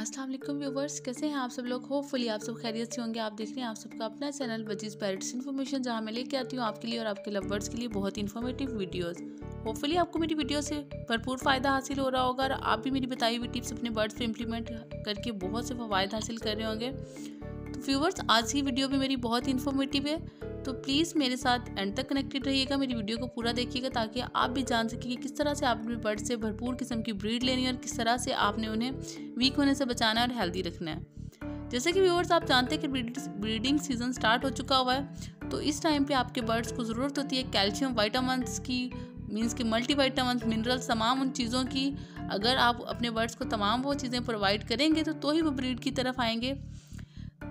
अस्सलाम वालेकुम व्यूवर्स, कैसे हैं आप सब लोग। होपफुली आप सब खैरियत से होंगे। आप देख रहे हैं आप सबका अपना चैनल वजीज़ पैरट्स इन्फॉर्मेशन, जहां मैं लेके आती हूँ आपके लिए और आपके लवर्स के लिए बहुत इन्फॉर्मेटिव वीडियोस। होपफुली आपको मेरी वीडियो से भरपूर फ़ायदा हासिल हो रहा होगा और आप भी मेरी बताई हुई टिप्स अपने बर्ड्स पे इम्प्लीमेंट करके बहुत से फ़वायद हासिल कर रहे होंगे। तो व्यूवर्स, आज की वीडियो भी मेरी बहुत इन्फॉर्मेटिव है, तो प्लीज़ मेरे साथ एंड तक कनेक्टेड रहिएगा, मेरी वीडियो को पूरा देखिएगा ताकि आप भी जान सकें कि किस तरह से आप अपने बर्ड से भरपूर किस्म की ब्रीड लेनी है और किस तरह से आपने उन्हें वीक होने से बचाना है और हेल्दी रखना है। जैसे कि व्यूअर्स, आप जानते हैं कि ब्रीडिंग सीजन स्टार्ट हो चुका हुआ है, तो इस टाइम पे आपके बर्ड्स को ज़रूरत होती है कैल्शियम विटामिन्स की, मीन्स कि मल्टीविटामिन्स, मिनरल्स, तमाम उन चीज़ों की। अगर आप अपने बर्ड्स को तमाम वो चीज़ें प्रोवाइड करेंगे तो ही वो ब्रीड की तरफ आएंगे।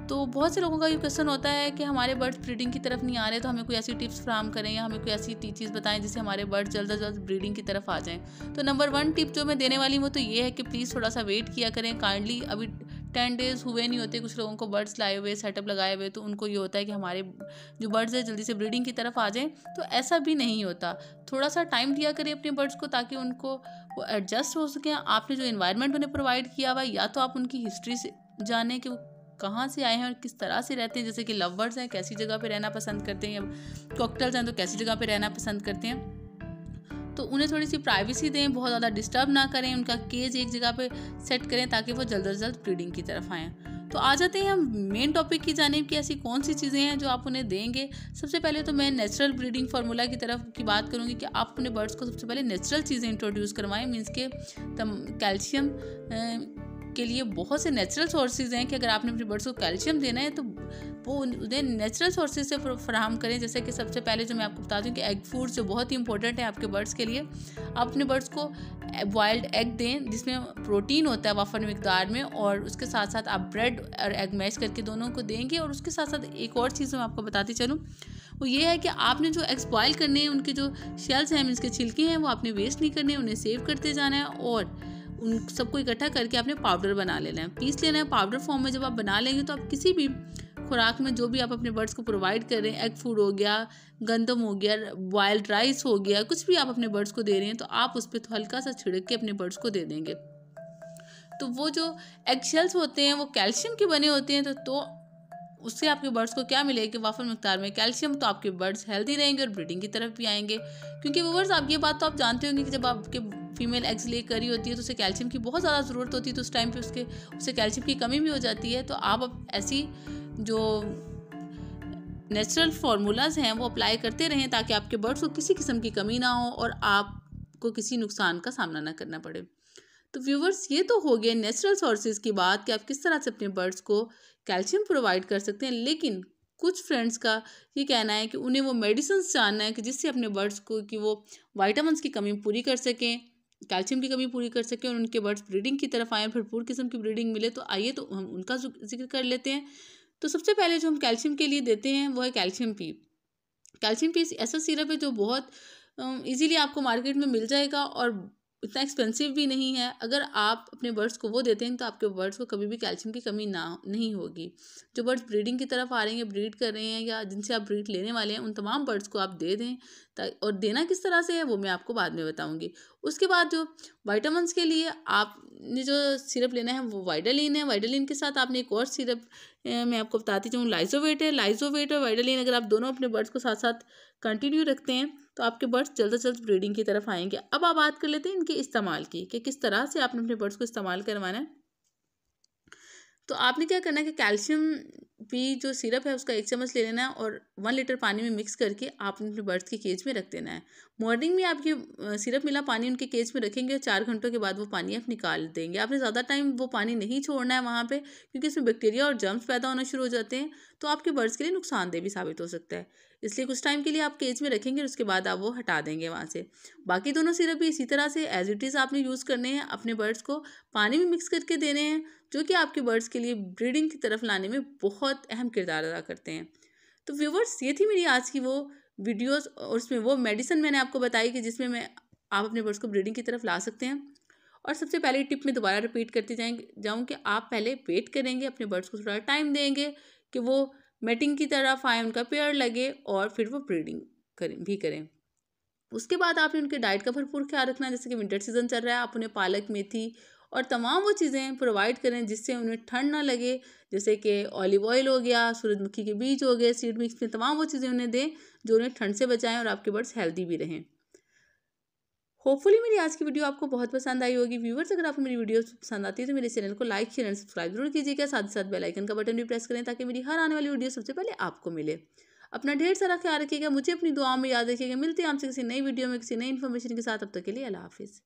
तो बहुत से लोगों का ये क्वेश्चन होता है कि हमारे बर्ड्स ब्रीडिंग की तरफ नहीं आ रहे, तो हमें कोई ऐसी टिप्स फ्राहम करें या हमें कोई ऐसी चीज़ बताएं जिससे हमारे बर्ड्स जल्द से जल्द ब्रीडिंग की तरफ आ जाएं। तो नंबर 1 टिप जो मैं देने वाली हूँ तो ये है कि प्लीज़ थोड़ा सा वेट किया करें काइंडली। अभी 10 डेज़ हुए नहीं होते कुछ लोगों को बर्ड्स लाए हुए, सेटअप लगाए हुए, तो उनको ये होता है कि हमारे जो बर्ड्स है जल्दी से ब्रीडिंग की तरफ आ जाएँ। तो ऐसा भी नहीं होता। थोड़ा सा टाइम दिया करें अपने बर्ड्स को ताकि उनको वो एडजस्ट हो सकें। आपने जो इन्वायरमेंट उन्हें प्रोवाइड किया हुआ, या तो आप उनकी हिस्ट्री से जानें कि वो कहाँ से आए हैं और किस तरह से रहते हैं। जैसे कि लव बर्ड्स हैं, कैसी जगह पे रहना पसंद करते हैं, या कॉकटेल्स हैं तो कैसी जगह पे रहना पसंद करते हैं। तो उन्हें थोड़ी सी प्राइवेसी दें, बहुत ज़्यादा डिस्टर्ब ना करें, उनका केज एक जगह पे सेट करें ताकि वो जल्द से जल्द ब्रीडिंग की तरफ आएँ। तो आ जाते हैं हम मेन टॉपिक की जानिब कि ऐसी कौन सी चीज़ें हैं जो आप उन्हें देंगे। सबसे पहले तो मैं नेचुरल ब्रीडिंग फार्मूला की तरफ की बात करूँगी कि आप अपने बर्ड्स को सबसे पहले नेचुरल चीज़ें इंट्रोड्यूस करवाएं। मीन्स के कैल्शियम के लिए बहुत से नेचुरल सोर्सेज हैं कि अगर आपने अपने बर्ड्स को कैल्शियम देना है तो वो उन्हें नेचुरल सोर्सेज से फराहम करें। जैसे कि सबसे पहले जो मैं आपको बता दूं कि एग फूड्स जो बहुत ही इंपॉर्टेंट है आपके बर्ड्स के लिए। आप अपने बर्ड्स को बॉइल्ड एग दें जिसमें प्रोटीन होता है वाफर मिकदार में, और उसके साथ साथ आप ब्रेड और एग मैश करके दोनों को देंगे। और उसके साथ साथ एक और चीज़ मैं आपको बताती चलूँ, वो ये है कि आपने जो एग्स बॉयल करने हैं, उनके जो शेल्स हैं, इसके छिलके हैं, वो आपने वेस्ट नहीं करने, उन्हें सेव करते जाना है और उन सबको इकट्ठा करके आपने पाउडर बना लेना है, पीस लेना है। पाउडर फॉर्म में जब आप बना लेंगे तो आप किसी भी खुराक में जो भी आप अपने बर्ड्स को प्रोवाइड कर रहे हैं, एग फूड हो गया, गंदम हो गया, बॉइल्ड राइस हो गया, कुछ भी आप अपने बर्ड्स को दे रहे हैं, तो आप उस पर तो हल्का सा छिड़क के अपने बर्ड्स को दे देंगे। तो वो जो एग शेल्स होते हैं वो कैल्शियम के बने होते हैं, तो उससे आपके बर्ड्स को क्या मिलेगा कि वाफर मिकदार में कैल्शियम, तो आपके बर्ड्स हेल्दी रहेंगे और ब्रीडिंग की तरफ भी आएंगे। क्योंकि व्यूअर्स, आप ये बात तो आप जानते होंगे कि जब आपके फीमेल एग्स ले करी होती है तो उसे कैल्शियम की बहुत ज़्यादा ज़रूरत होती है, तो उस टाइम पे उसे कैल्शियम की कमी भी हो जाती है। तो आप अब ऐसी जो नेचुरल फार्मूलाज हैं वो अप्लाई करते रहें ताकि आपके बर्ड्स को किसी किस्म की कमी ना हो और आपको किसी नुकसान का सामना ना करना पड़े। तो व्यूवर्स, ये तो हो गया नेचुरल सोर्सेज की बात कि आप किस तरह से अपने बर्ड्स को कैल्शियम प्रोवाइड कर सकते हैं। लेकिन कुछ फ्रेंड्स का ये कहना है कि उन्हें वो मेडिसिन जानना है कि जिससे अपने बर्ड्स को कि वो विटामिन्स की कमी पूरी कर सकें, कैल्शियम की कमी पूरी कर सकें और उनके बर्ड्स ब्रीडिंग की तरफ आएँ, भरपूर किस्म की ब्रीडिंग मिले। तो आइए तो हम उनका जिक्र कर लेते हैं। तो सबसे पहले जो हम कैल्शियम के लिए देते हैं वो है कैल्शियम पी। कैल्शियम पी ऐसा सिरप है जो बहुत ईजीली आपको मार्केट में मिल जाएगा और इतना एक्सपेंसिव भी नहीं है। अगर आप अपने बर्ड्स को वो देते हैं तो आपके बर्ड्स को कभी भी कैल्शियम की कमी नहीं होगी। जो बर्ड्स ब्रीडिंग की तरफ आ रहे हैं, ब्रीड कर रहे हैं या जिनसे आप ब्रीड लेने वाले हैं, उन तमाम बर्ड्स को आप दे दें। और देना किस तरह से है वो मैं आपको बाद में बताऊंगी। उसके बाद जो विटामिन्स के लिए आपने जो सिरप लेना है वो वाइडालिन है। वाइडालिन के साथ आपने एक और सिरप मैं आपको बताती हूँ, लाइजोवेट है। लाइजोवेट और वाइडालिन अगर आप दोनों अपने बर्ड्स को साथ साथ कंटिन्यू रखते हैं तो आपके बर्ड्स जल्द से जल्द ब्रीडिंग की तरफ आएंगे। अब आप बात कर लेते हैं इनके इस्तेमाल की कि किस तरह से आपने अपने बर्ड्स को इस्तेमाल करवाना है। तो आपने क्या करना है कि कैल्शियम भी जो सिरप है उसका 1 चम्मच ले लेना है और 1 लीटर पानी में मिक्स करके आप अपने बर्ड्स के केज में रख देना है। मॉर्निंग में आप ये सिरप मिला पानी उनके केज में रखेंगे और 4 घंटों के बाद वो पानी आप निकाल देंगे। आपने ज़्यादा टाइम वो पानी नहीं छोड़ना है वहाँ पे, क्योंकि इसमें बैक्टीरिया और जर्म्स पैदा होना शुरू हो जाते हैं, तो आपके बर्ड्स के लिए नुकसानदेह भी साबित हो सकता है। इसलिए कुछ टाइम के लिए आप केज में रखेंगे और उसके बाद आप वो हटा देंगे वहाँ से। बाकी दोनों सिरप भी इसी तरह से एज इट इज़ आपने यूज़ करने हैं, अपने बर्ड्स को पानी में मिक्स करके देने हैं, जो कि आपके बर्ड्स के लिए ब्रीडिंग की तरफ लाने में बहुत अहम किरदार अदा करते हैं। तो व्यूवर्स, ये थी मेरी आज की वो वीडियोस और उसमें वो मेडिसिन मैंने आपको बताई कि जिसमें आप अपने बर्ड्स को ब्रीडिंग की तरफ ला सकते हैं। और सबसे पहले टिप में दोबारा रिपीट करती जाऊँ कि आप पहले वेट करेंगे, अपने बर्ड्स को थोड़ा टाइम देंगे कि वो मेटिंग की तरफ आए, उनका पेयर लगे और फिर वो ब्रीडिंग करें। उसके बाद आपने उनके डाइट का भरपूर ख्याल रखना है। जैसे कि विंटर सीजन चल रहा है, आप उन्हें पालक, मेथी और तमाम वो चीज़ें प्रोवाइड करें जिससे उन्हें ठंड ना लगे, जैसे कि ऑलिव ऑयल हो गया, सूरजमुखी के बीज हो गए, सीड मिक्स में तमाम वो चीज़ें उन्हें दें जो उन्हें ठंड से बचाएं और आपके बर्ड्स हेल्दी भी रहें। होपफुली मेरी आज की वीडियो आपको बहुत पसंद आई होगी। व्यूवर्स, अगर आपको मेरी वीडियो पसंद आती है तो मेरे चैनल को लाइक शेयर एंड सब्सक्राइब जरूर कीजिएगा। साथ ही साथ बेल आइकन का बटन भी प्रेस करें ताकि मेरी हर आने वाली वीडियो सबसे पहले आपको मिले। अपना ढेर सारा ख्याल रखिएगा, मुझे अपनी दुआओं में याद रखिएगा। मिलते हैं आपसे किसी नई वीडियो में किसी नई इन्फॉर्मेशन के साथ। अब तक के लिए अल्लाह हाफिज़।